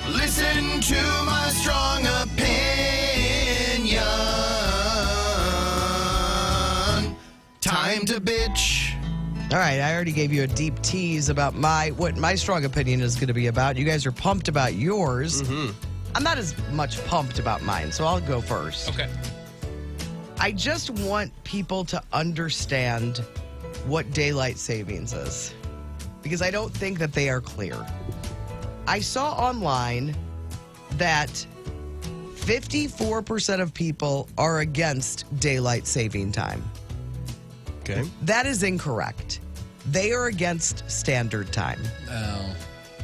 Listen to my strong opinion. Time to bitch. All right, I already gave you a deep tease about what my strong opinion is going to be about. You guys are pumped about yours. Mm-hmm. I'm not as much pumped about mine, so I'll go first. Okay. I just want people to understand what daylight savings is, because I don't think that they are clear. I saw online that 54% of people are against daylight saving time. Okay. That is incorrect. They are against standard time. Oh,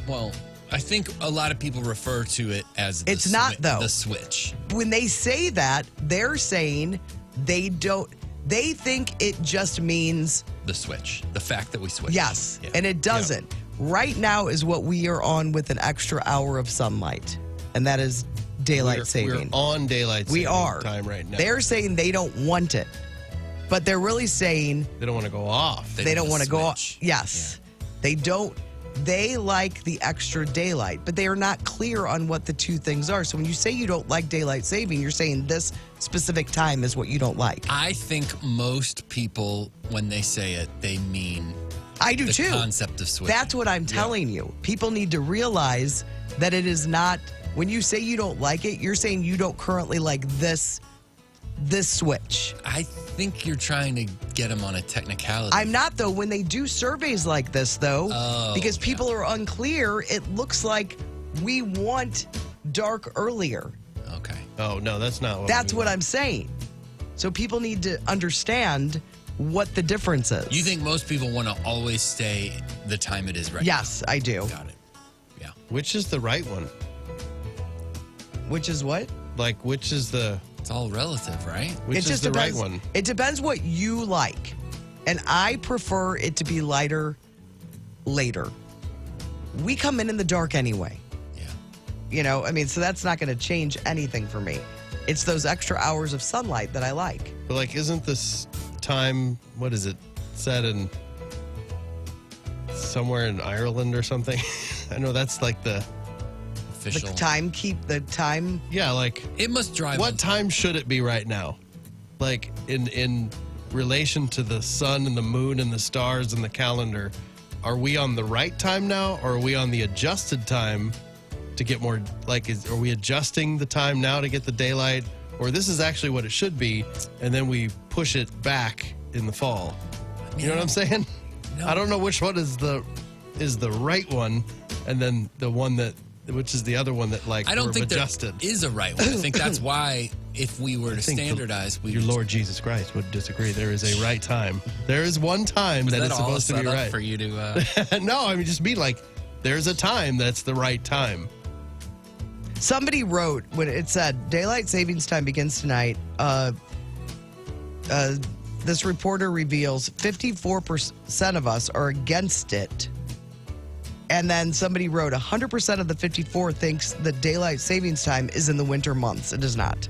well, I think a lot of people refer to it as It's not, though. The switch. When they say that, they're saying they think it just means The switch. The fact that we switch. yes, Yeah. and it doesn't. Right now is what we are on with an extra hour of sunlight, and that is daylight saving. We're on daylight saving We are. time right now. They're saying they don't want it, but they're really saying They don't want to go off. they don't want to go off. switch. Yes. They don't. They like the extra daylight, but they are not clear on what the two things are. So when you say you don't like daylight saving, you're saying this specific time is what you don't like. I think most people, when they say it, they mean I do the too. concept of switch. That's what I'm telling you. People need to realize that it is not, when you say you don't like it, you're saying you don't currently like this switch. I think you're trying to get them on a technicality. I'm not, though. When they do surveys like this, though, because people are unclear, it looks like we want dark earlier. Okay. Oh, no, that's not what That's we what want. I'm saying. So people need to understand what the difference is. You think most people want to always stay the time it is right Yes, I do. now? Got it. Yeah. Which is the right one? Which is what? Like, which is the It's all relative, right? which It is just the depends. right one? It depends what you like. And I prefer it to be lighter later. We come in the dark anyway. Yeah. You know, I mean, so that's not going to change anything for me. It's those extra hours of sunlight that I like. But like, isn't this time? What is it? Set in somewhere in Ireland or something? I know that's like the Official. The time. yeah. Like, It must drive what them- time should it be right now? Like in relation to the sun and the moon and the stars and the calendar, are we on the right time now, or are we on the adjusted time to get more? Like, are we adjusting the time now to get the daylight, or this is actually what it should be, and then we push it back in the fall? You know what I'm saying? No. I don't know which one is the right one, and then the one that, which is the other one that like I don't we're think adjusted. there is a right one. I think that's why if we were to think standardize, we Your Lord Jesus Christ would disagree. There is a right time. There is one time that that is all supposed to be set up right. for you to. No, I mean just be like, there's a time that's the right time. Somebody wrote when it said daylight savings time begins tonight. This reporter reveals 54% of us are against it. And then somebody wrote 100% of the 54 thinks that daylight savings time is in the winter months. It is not.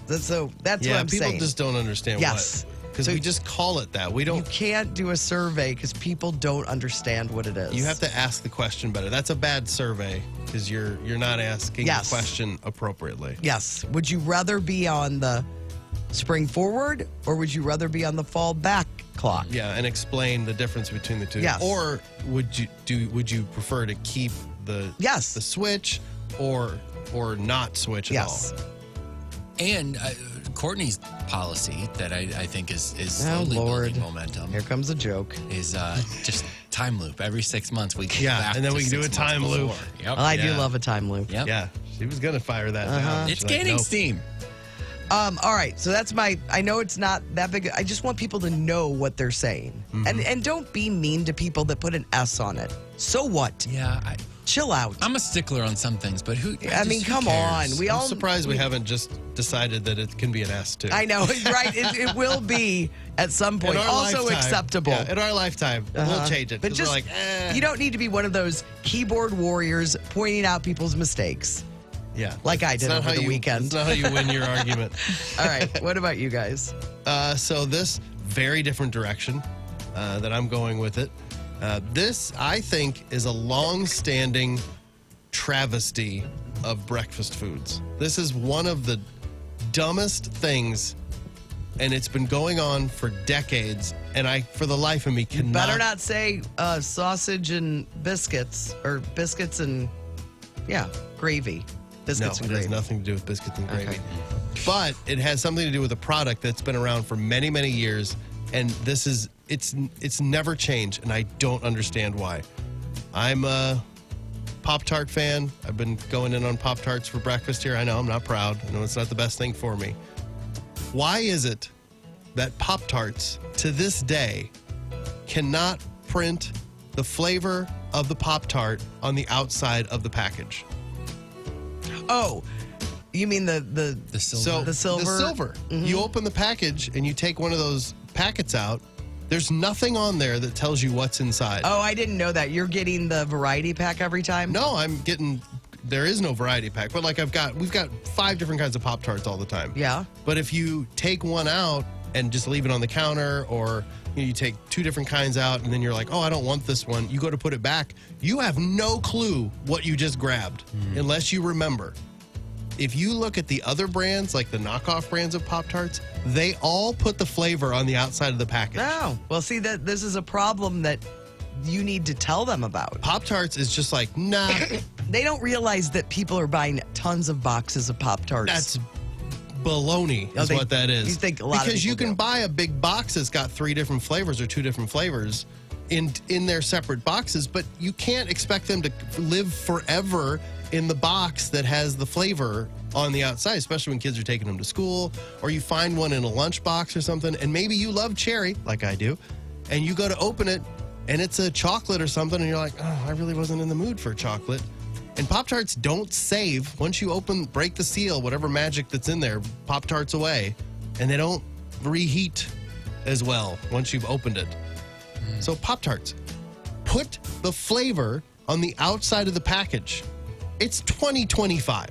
So that's what I'm people saying. just don't understand Yes. because So we just call it that. We You don't. can't do a survey because people don't understand what it is. You have to ask the question better. That's a bad survey because you're not asking Yes. the question appropriately. Yes. Would you rather be on the spring forward or would you rather be on the fall back clock? Yeah, and explain the difference between the two. Yes. Or would you prefer to keep the Yes. the switch or not switch at Yes. all? And Courtney's policy that I think is Oh, slowly Lord. building momentum Here comes a joke. is just time loop. Every 6 months we go Yeah, back and then to we can do 6 a time months loop. before. Yep. Well, I do Yeah. love a time loop. Yep. Yeah, she was gonna fire that down. It's She's like, gaining nope. steam. All right, so that's I know it's not that big. I just want people to know what they're saying. And don't be mean to people that put an S on it. So what? Yeah, Chill out. I'm a stickler on some things, but who? I mean, come on. We I'm all surprised we haven't just decided that it can be an S too. I know, right? It will be at some In point. our Also lifetime. acceptable. Yeah, in our lifetime, we'll change it. But 'cause just we're like, you don't need to be one of those keyboard warriors pointing out people's mistakes. yeah, like I It's did not over how the you- weekend. It's not how you win your argument. All right, what about you guys? So this very different direction that I'm going with it. This I think is a long-standing travesty of breakfast foods. This is one of the dumbest things, and it's been going on for decades, and I, for the life of me, cannot... Better not say sausage and biscuits, or biscuits and, gravy. Biscuits No, and it has gravy. nothing to do with biscuits and gravy. Okay. But it has something to do with a product that's been around for many, many years, and it's never changed, and I don't understand why. I'm a Pop-Tart fan. I've been going in on Pop-Tarts for breakfast here. I know I'm not proud. I know it's not the best thing for me. Why is it that Pop-Tarts, to this day, cannot print the flavor of the Pop-Tart on the outside of the package? Oh, you mean the silver. So The silver? The silver. You open the package and you take one of those packets out. There's nothing on there that tells you what's inside. Oh, I didn't know that. You're getting the variety pack every time? No, I'm getting. There is no variety pack, but like we've got 5 different kinds of Pop-Tarts all the time. Yeah. But if you take one out and just leave it on the counter, or you take 2 different kinds out and then you're like, oh, I don't want this one. You go to put it back. You have no clue what you just grabbed unless you remember. If you look at the other brands, like the knockoff brands of Pop-Tarts, they all put the flavor on the outside of the package. No. Well, see, that this is a problem that you need to tell them about. Pop-Tarts is just like, nah, They don't realize that people are buying tons of boxes of Pop-Tarts. that's baloney is what that is. You think a lot of because you people can do. buy a big box that's got 3 different flavors or 2 different flavors in their separate boxes, but you can't expect them to live forever in the box that has the flavor on the outside, especially when kids are taking them to school, or you find one in a lunchbox or something, and maybe you love cherry, like I do, and you go to open it, and it's a chocolate or something, and you're like, oh, I really wasn't in the mood for chocolate. And Pop-Tarts don't save. Once you break the seal, whatever magic that's in there, Pop-Tarts away, and they don't reheat as well once you've opened it. So Pop-Tarts, put the flavor on the outside of the package. It's 2025.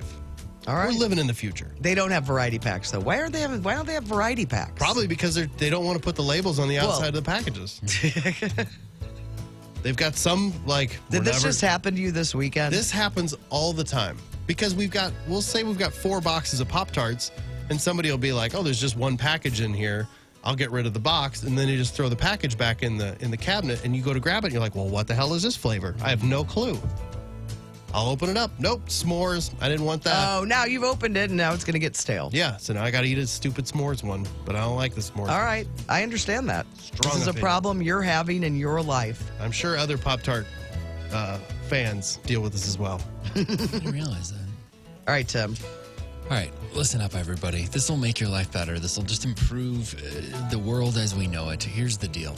All right. We're living in the future. They don't have variety packs, though. Why don't they have variety packs? Probably because they don't want to put the labels on the outside of the packages. They've got some, like, Did this just happen to you this weekend? This happens all the time because we'll say we've got 4 boxes of Pop-Tarts, and somebody will be like, oh, there's just one package in here. I'll get rid of the box, and then you just throw the package back in the cabinet, and you go to grab it, and you're like, well, what the hell is this flavor? I have no clue. I'll open it up. Nope, s'mores. I didn't want that. Oh, now you've opened it, and now it's going to get stale. Yeah, so now I got to eat a stupid s'mores one, but I don't like the s'mores. All right. I understand that. Strong This is a opinion. problem you're having in your life. I'm sure other Pop-Tart fans deal with this as well. I didn't realize that. All right, Tim. All right, listen up, everybody. This will make your life better. This will just improve the world as we know it. Here's the deal.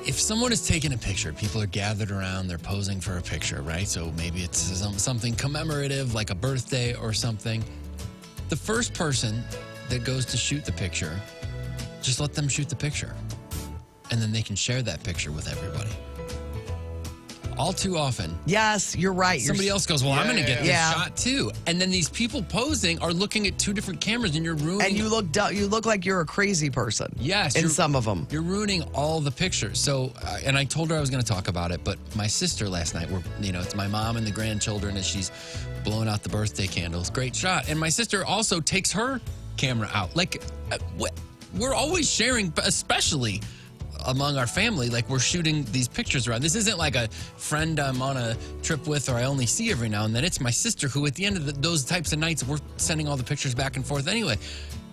If someone is taking a picture, people are gathered around, they're posing for a picture, right? So maybe it's something commemorative, like a birthday or something. The first person that goes to shoot the picture, just let them shoot the picture. And then they can share that picture with everybody. All too often, Yes, you're right. somebody else goes, well, I'm going to get this Yeah. shot too. And then these people posing are looking at 2 different cameras, and you're ruining. And you look like you're a crazy person. Yes, In you're- some of them. You're ruining all the pictures. So, and I told her I was going to talk about it, but my sister last night, it's my mom and the grandchildren as she's blowing out the birthday candles. Great shot. And my sister also takes her camera out. Like, we're always sharing, especially among our family, like we're shooting these pictures around. This isn't like a friend I'm on a trip with or I only see every now and then. It's my sister who at the end of those types of nights, we're sending all the pictures back and forth anyway.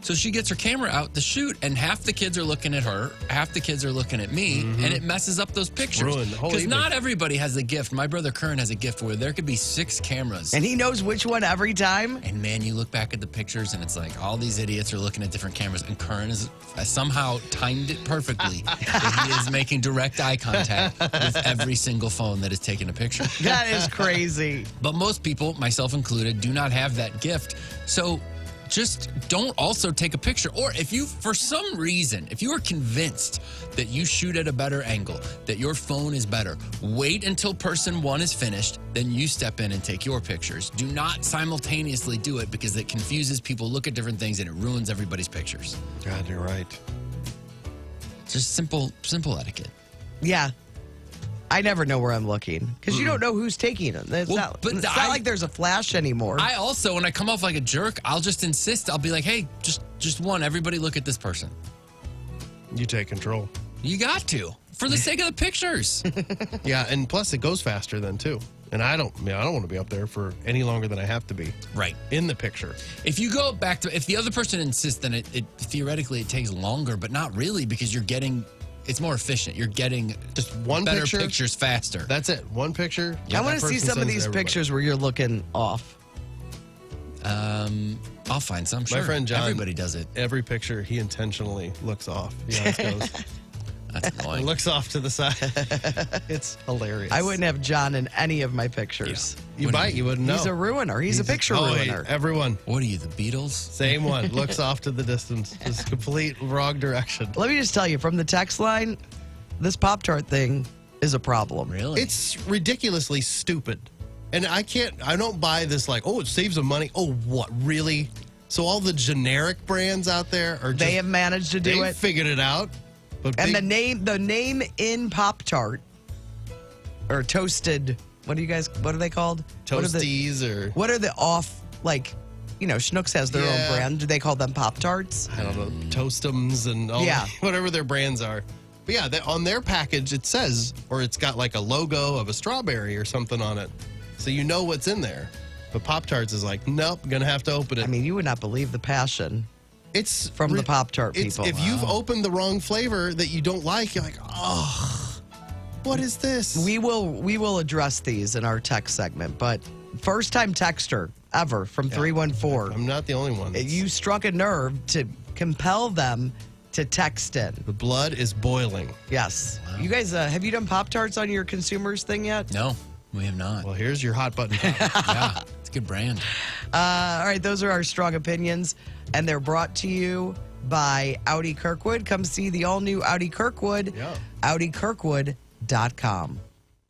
So she gets her camera out to shoot, and half the kids are looking at her, half the kids are looking at me, and it messes up those pictures. ruined the whole Because evening. not everybody has a gift. My brother Kern has a gift where there could be 6 cameras. And he knows which one every time. And man, you look back at the pictures and it's like all these idiots are looking at different cameras, and Kern has somehow timed it perfectly that he is making direct eye contact with every single phone that is taking a picture. That is crazy. But most people, myself included, do not have that gift. So just don't also take a picture. Or if you, for some reason, if you are convinced that you shoot at a better angle, that your phone is better, wait until person 1 is finished, then you step in and take your pictures. Do not simultaneously do it because it confuses people, look at different things, and it ruins everybody's pictures. God, you're right. Just simple etiquette. Yeah. I never know where I'm looking because you don't know who's taking it. It's, Well, but it's not I- like there's a flash anymore. I also, when I come off like a jerk, I'll just insist. I'll be like, hey, just one. Everybody look at this person. You take control. You got to. For the sake of the pictures. Yeah, and plus it goes faster then too. And I don't want to be up there for any longer than I have to be Right. in the picture. If you go back to, if the other person insists, then it theoretically it takes longer, but not really because it's more efficient. You're getting Just one better picture. pictures faster. That's it. One picture. I want that to see person some of sends these to everybody. pictures where you're looking off. I'll find some. Sure. My friend John. Everybody does it. Every picture he intentionally looks off. He always goes. That's annoying. Looks off to the side. It's hilarious. I wouldn't have John in any of my pictures. You might. You wouldn't know. He's a ruiner. He's a picture ruiner. Everyone. What are you, the Beatles? Same one. Looks off to the distance. Just complete wrong direction. Let me just tell you, from the text line, this Pop-Tart thing is a problem. Really? It's ridiculously stupid. And I don't buy this like, oh, it saves them money. Oh, what? Really? So all the generic brands out there are just, They have managed to do they it. figured it out. But And big- the name in Pop-Tart, or toasted, what are they called? Toasties or What are the off, like, Schnucks has their Yeah. own brand. Do they call them Pop-Tarts? I don't know, Toastums and all Yeah. whatever their brands are. But yeah, on their package it says, or it's got like a logo of a strawberry or something on it. So you know what's in there. But Pop-Tarts is like, nope, gonna have to open it. I mean, you would not believe the passion. It's from the Pop-Tart people. If you've opened the wrong flavor that you don't like, you're like, oh, what is this? We will address these in our text segment, but first time texter ever from 314. I'm not the only one. You struck a nerve to compel them to text in. The blood is boiling. Yes. You guys, have you done Pop-Tarts on your consumers thing yet? No, we have not. Well, here's your hot button. Yeah, it's a good brand. All right, those are our strong opinions, and they're brought to you by Audi Kirkwood. Come see the all-new Audi Kirkwood, Yeah. AudiKirkwood.com.